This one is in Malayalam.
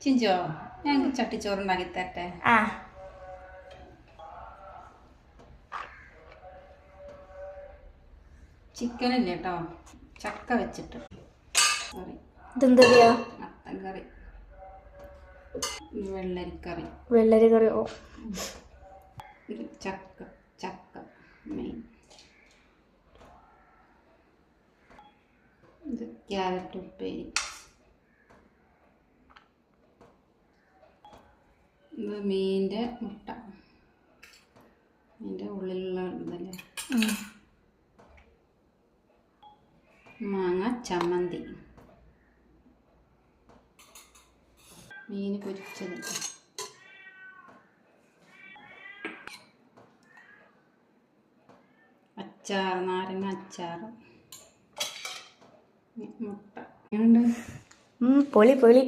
ചിഞ്ചോ ഞങ്ങൾക്ക് ചട്ടിച്ചോറുണ്ടാക്കി തരട്ടെ. ആ ചിക്കൻ ഇല്ല കേട്ടോ, ചക്ക വെച്ചിട്ട് കറി. ഇതെന്തറിയാ? മത്തൻ കറി, വെള്ളരിക്കറി, വെള്ളരി കറി. ഓ ഇത് ചക്ക ചക്ക മെയിൻ. ഇത് ക്യാരറ്റ് ഉപ്പേരി, ഇത് മീൻ്റെ മുട്ട, മീൻ്റെ ഉള്ളിലുള്ള ഇതല്ലേ. മാങ്ങ ചമ്മന്തി, മീൻ പൊരിച്ചത്, അച്ചാർ, നാരങ്ങ അച്ചാർ, മുട്ട. എങ്ങനെയുണ്ട്? പൊളി പൊളി.